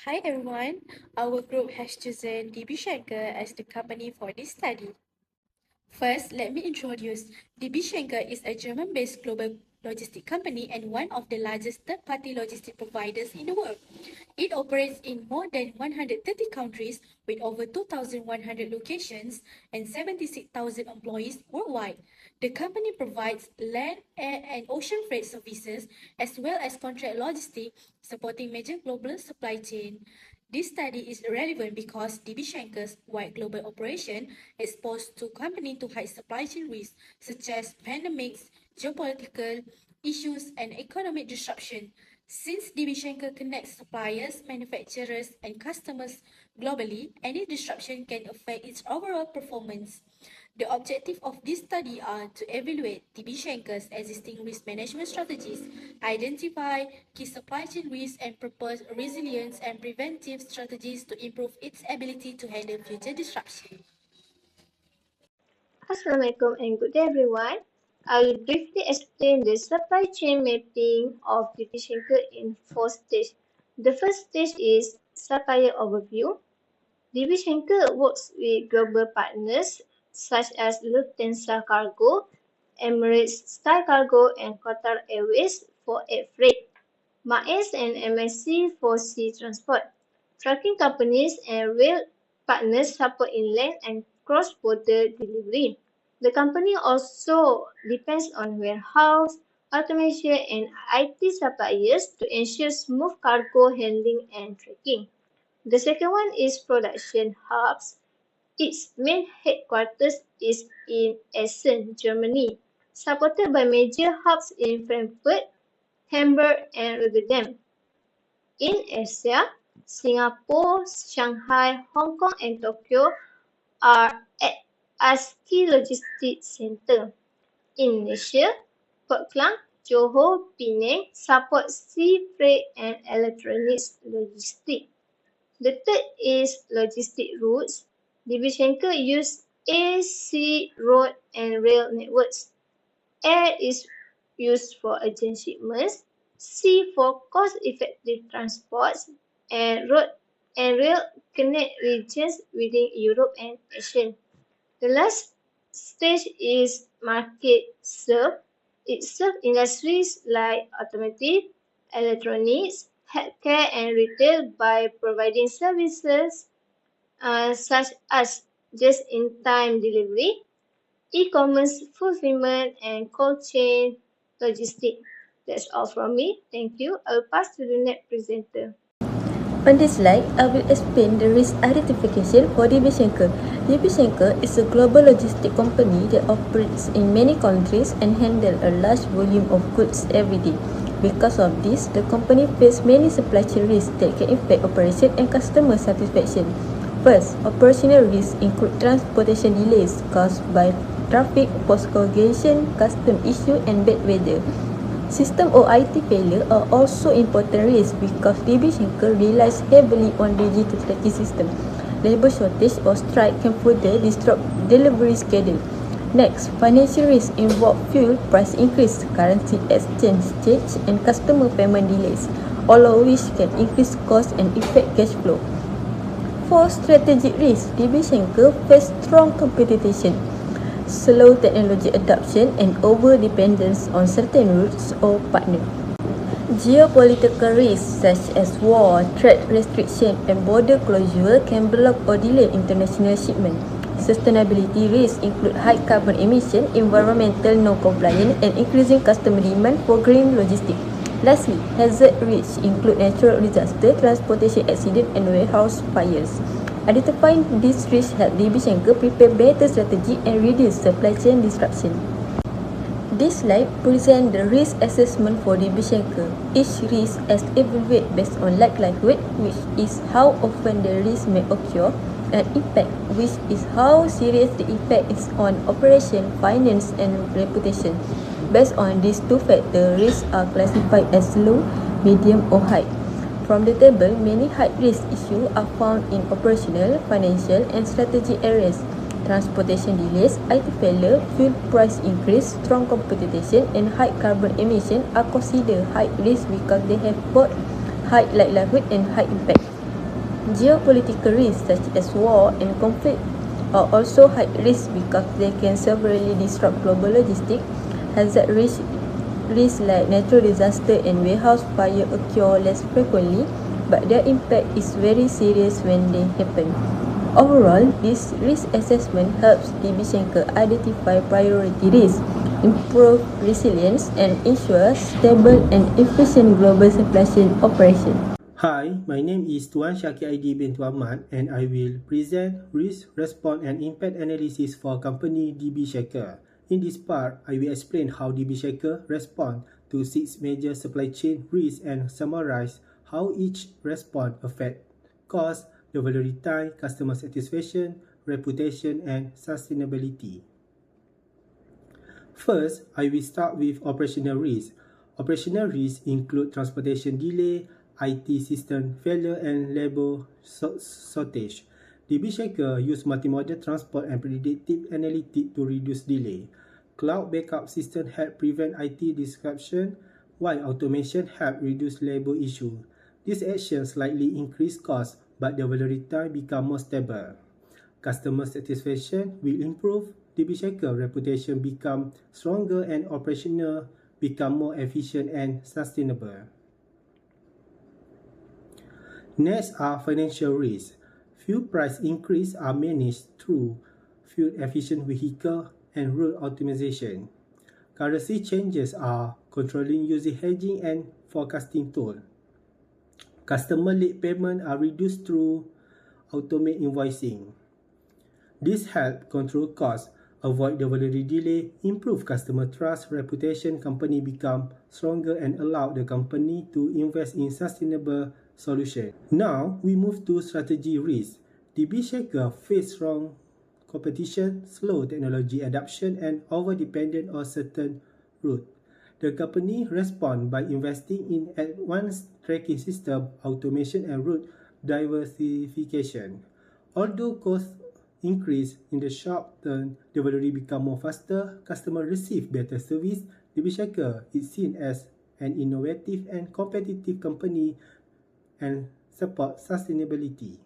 Hi everyone, our group has chosen DB Schenker as the company for this study. First, let me introduce. DB Schenker is a German-based global logistic company and one of the largest third-party logistic providers in the world. It operates in more than 130 countries with over 2,100 locations and 76,000 employees worldwide. The company provides land, air, and ocean freight services as well as contract logistics, supporting major global supply chain. This study is relevant because DB Schenker's wide global operation exposed to company to high supply chain risks such as pandemics, geopolitical issues, and economic disruption. Since DB Schenker connects suppliers, manufacturers, and customers globally, any disruption can affect its overall performance. The objective of this study are to evaluate DB Schenker's existing risk management strategies, identify key supply chain risks, and propose resilience and preventive strategies to improve its ability to handle future disruption. Assalamualaikum and good day everyone. I will briefly explain the supply chain mapping of the Schenker in 4 stages. The first stage is supplier overview. DB Schenker works with global partners such as Lufthansa Cargo, Emirates Sky Cargo, and Qatar Airways for air freight, MAES and MSC for sea transport. Trucking companies and rail partners support inland and cross-border delivery. The company also depends on warehouse, automation, and IT suppliers to ensure smooth cargo handling and tracking. The second one is production hubs. Its main headquarters is in Essen, Germany, supported by major hubs in Frankfurt, Hamburg, and Rotterdam. In Asia, Singapore, Shanghai, Hong Kong, and Tokyo are as key logistics centers. In Malaysia, Port Klang, Johor, Penang support sea freight and electronics logistics. The third is logistic routes. DB Schenker use air, sea, road, and rail networks. Air is used for urgent shipments, sea for cost-effective transports, and road and rail connect regions within Europe and Asia. The last stage is market serve. It serves industries like automotive, electronics, healthcare, and retail by providing services such as just-in-time delivery, e-commerce fulfillment, and cold chain logistics. That's all from me. Thank you. I'll pass to the next presenter. On this slide, I will explain the risk identification for DB Schenker. DB Schenker is a global logistic company that operates in many countries and handles a large volume of goods every day. Because of this, the company faces many supply chain risks that can affect operation and customer satisfaction. First, operational risks include transportation delays caused by traffic, post-congestion, custom issue, and bad weather. System or IT failure are also important risks because DB Schenker relies heavily on digital tracking system. Labor shortage or strike can further disrupt delivery schedule. Next, financial risks involve fuel price increase, currency exchange change, and customer payment delays, all of which can increase cost and affect cash flow. For strategic risks, DB Schenker faces strong competition, slow technology adoption, and over-dependence on certain routes or partners. Geopolitical risks such as war, trade restriction, and border closure can block or delay international shipment. Sustainability risks include high carbon emission, environmental non-compliance, and increasing customer demand for green logistics. Lastly, hazard risks include natural disaster, transportation accident, and warehouse fires. Identifying these risks help DB Schenker prepare better strategy and reduce supply chain disruption. This slide presents the risk assessment for DB Schenker. Each risk is evaluated based on likelihood, which is how often the risk may occur, and impact, which is how serious the effect is on operation, finance, and reputation. Based on these two factors, risks are classified as low, medium, or high. From the table, many high-risk issues are found in operational, financial, and strategy areas. Transportation delays, IT failure, fuel price increase, strong competition, and high carbon emission are considered high risk because they have both high likelihood and high impact. Geopolitical risks such as war and conflict are also high risk because they can severely disrupt global logistics. Hazard risks like natural disaster and warehouse fire occur less frequently, but their impact is very serious when they happen. Overall, this risk assessment helps DB Schenker identify priority risks, improve resilience, and ensure stable and efficient global supply chain operation. Hi, my name is TUAN SYAKIR ID Binti AHMAD and I will present risk, response and impact analysis for company DB Schenker. In this part, I will explain how DB Schenker respond to 6 major supply chain risks and summarize how each response affect cost, delivery time, customer satisfaction, reputation and sustainability. First, I will start with operational risk. Operational risks include transportation delay, IT system failure and labor shortage. DB Schenker use multimodal transport and predictive analytics to reduce delay. Cloud backup system help prevent IT disruption, while automation help reduce labor issue. These actions slightly increase cost, but delivery time become more stable. Customer satisfaction will improve, DB Schenker reputation become stronger and operational become more efficient and sustainable. Next are financial risks. Fuel price increase are managed through fuel efficient vehicle and route optimization. Currency changes are controlling using hedging and forecasting tool. Customer late payment are reduced through automate invoicing. This help control costs, avoid delivery delay, improve customer trust, reputation, company become stronger and allow the company to invest in sustainable solution. Now, we move to strategy risk. DB Schenker face strong competition, slow technology adoption, and over-dependent on certain route. The company respond by investing in advanced tracking system, automation, and route diversification. Although costs increase in the short term, delivery become more faster, customer receive better service, DB Schenker is seen as an innovative and competitive company and support sustainability.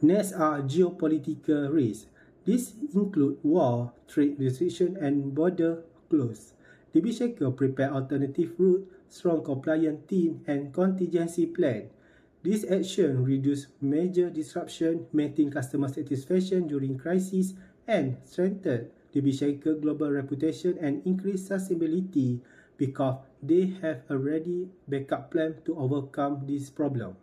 Next are geopolitical risks. These include war, trade restriction, and border close. DB Schenker prepare alternative route, strong compliance team, and contingency plan. This action reduce major disruption, maintain customer satisfaction during crisis, and strengthen DB Schenker global reputation and increase sustainability because they have a ready backup plan to overcome this problem.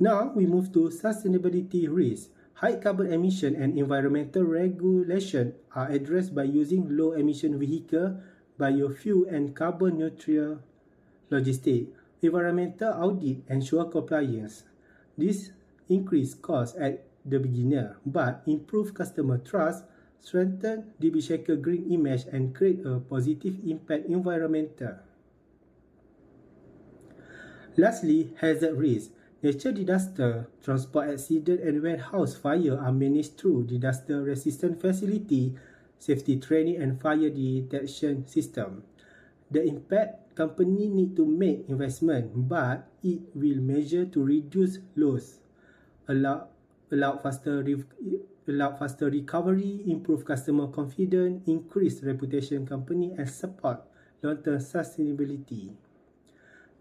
Now we move to sustainability risks. High carbon emission and environmental regulation are addressed by using low emission vehicle, biofuel and carbon neutral logistics. Environmental audit ensure compliance. This increase costs at the beginner but improve customer trust, strengthen DB Schenker green image and create a positive impact environmental. Lastly, hazard risk. Natural disaster, transport accident and warehouse fire are managed through disaster resistant facility, safety training and fire detection system. The impact company need to make investment, but it will measure to reduce loss, allow faster recovery, improve customer confidence, increase reputation company and support long-term sustainability.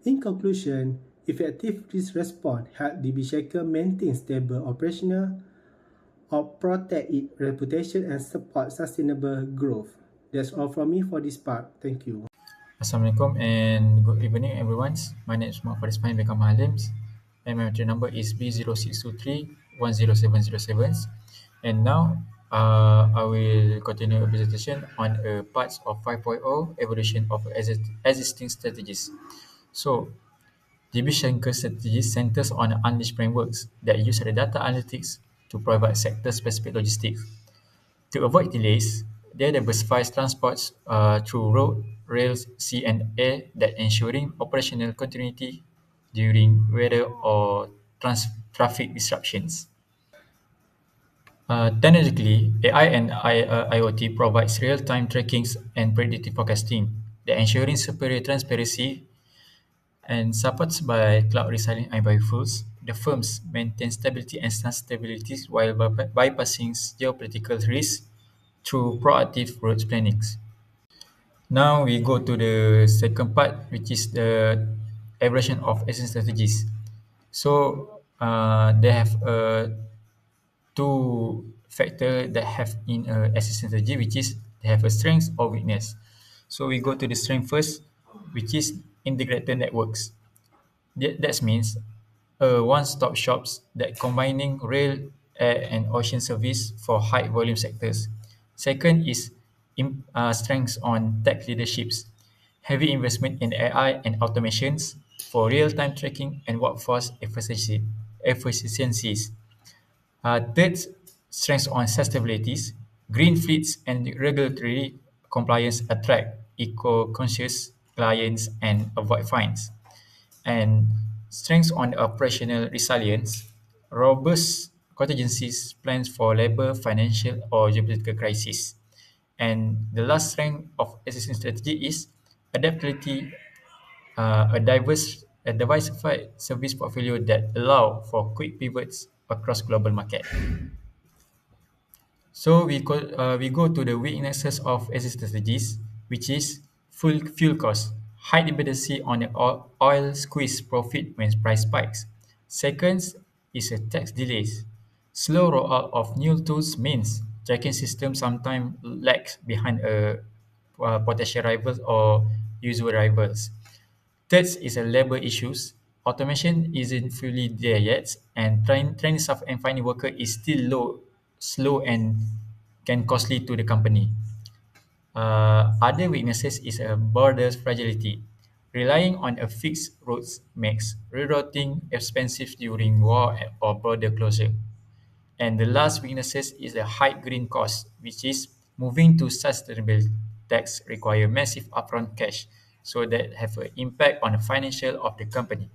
In conclusion, effective risk response help DB Schenker maintain stable operational or protect its reputation and support sustainable growth. That's all from me for this part. Thank you. Assalamualaikum and good evening everyone. My name is FARIS bin HALIM and my entry number is B0623100707. And now I will continue a presentation on parts of 5.0 evolution of existing strategies. So DB Schenker strategy centers on unleashed frameworks that use the data analytics to provide sector-specific logistics. To avoid delays, they diversify transports through road, rails, sea, and air that ensuring operational continuity during weather or traffic disruptions. Technically, AI and IoT provides real-time trackings and predictive forecasting that ensuring superior transparency and supports by cloud reselling and biofuels the firms maintain stability and sustainability while bypassing geopolitical risks through proactive road plannings. Now we go to the second part, which is the evaluation of exit strategies. So they have two factor that have in exit strategy, which is they have a strength or weakness. So we go to the strength first, which is integrated networks. That means one-stop shops that combining rail, air, and ocean service for high volume sectors. Second is strengths on tech leaderships, heavy investment in AI and automations for real-time tracking and workforce efficiencies. Third, strengths on sustainabilities, green fleets and regulatory compliance attract eco-conscious clients and avoid fines. And strengths on operational resilience, robust contingencies plans for labor, financial, or geopolitical crisis. And the last strength of existing strategy is adaptability, a diversified service portfolio that allow for quick pivots across global market. So we go to the weaknesses of existing strategies, which is full fuel cost, high dependency on the oil squeeze profit when price spikes. Second is a tax delays. Slow rollout of new tools means tracking system sometimes lags behind potential rivals or usual rivals. Third is a labor issues. Automation isn't fully there yet, and training staff and finding worker is still slow, and can costly to the company. Other weaknesses is a border's fragility. Relying on a fixed routes makes rerouting expensive during war or border closure. And the last weaknesses is the high green cost, which is moving to sustainable tax require massive upfront cash, so that have an impact on the financial of the company.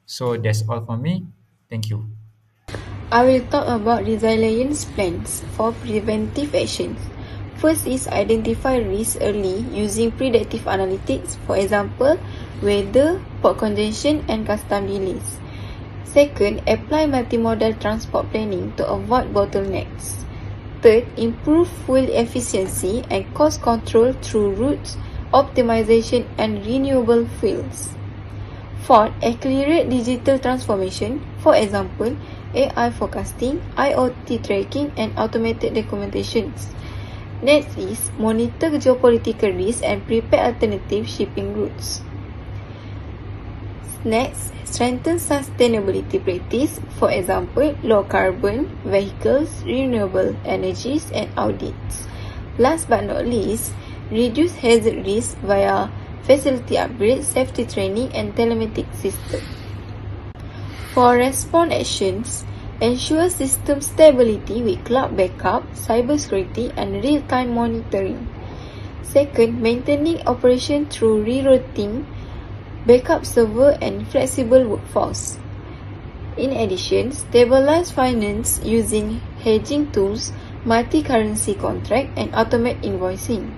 So that's all for me. Thank you. I will talk about resilience plans for preventive actions. First is identify risks early using predictive analytics, for example, weather, port congestion, and custom delays. Second, apply multimodal transport planning to avoid bottlenecks. Third, improve fuel efficiency and cost control through route optimization and renewable fuels. Fourth, accelerate digital transformation, for example, AI forecasting, IoT tracking, and automated documentations. Next is monitor geopolitical risks and prepare alternative shipping routes. Next, strengthen sustainability practice, for example, low carbon vehicles, renewable energies, and audits. Last but not least, reduce hazard risk via facility upgrades, safety training, and telematic system. For response actions, ensure system stability with cloud backup, cybersecurity, and real-time monitoring. Second, maintaining operation through rerouting, backup server, and flexible workforce. In addition, stabilize finance using hedging tools, multi-currency contract, and automate invoicing.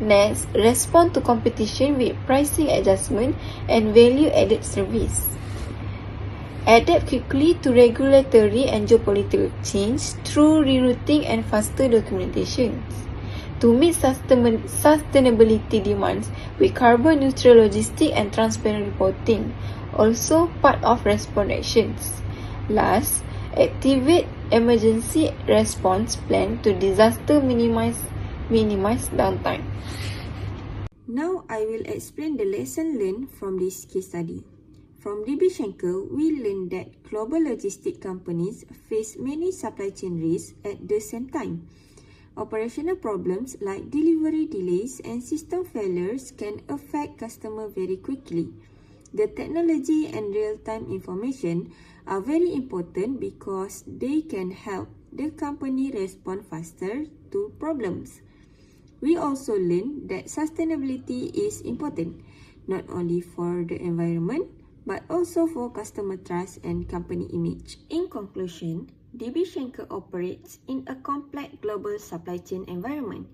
Next, respond to competition with pricing adjustment and value-added service. Adapt quickly to regulatory and geopolitical change through rerouting and faster documentation. To meet sustainability demands with carbon neutral logistics and transparent reporting, also part of response actions. Last, activate emergency response plan to disaster minimize downtime. Now I will explain the lesson learned from this case study. From DB Schenker, we learned that global logistic companies face many supply chain risks at the same time. Operational problems like delivery delays and system failures can affect customers very quickly. The technology and real-time information are very important because they can help the company respond faster to problems. We also learned that sustainability is important, not only for the environment, but also for customer trust and company image. In conclusion, DB Schenker operates in a complex global supply chain environment.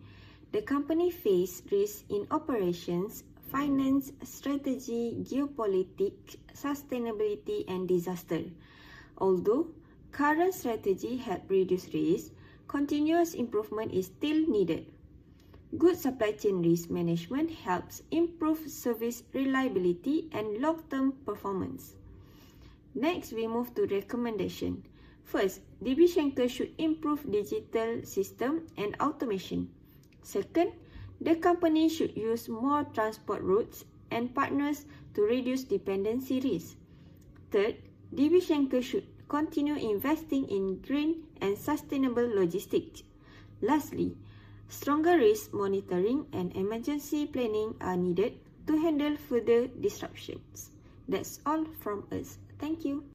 The company faces risks in operations, finance, strategy, geopolitics, sustainability, and disaster. Although current strategy help reduce risk, continuous improvement is still needed. Good supply chain risk management helps improve service reliability and long-term performance. Next, we move to recommendation. First, DB Schenker should improve digital system and automation. Second, the company should use more transport routes and partners to reduce dependency risk. Third, DB Schenker should continue investing in green and sustainable logistics. Lastly, stronger risk monitoring and emergency planning are needed to handle further disruptions. That's all from us. Thank you.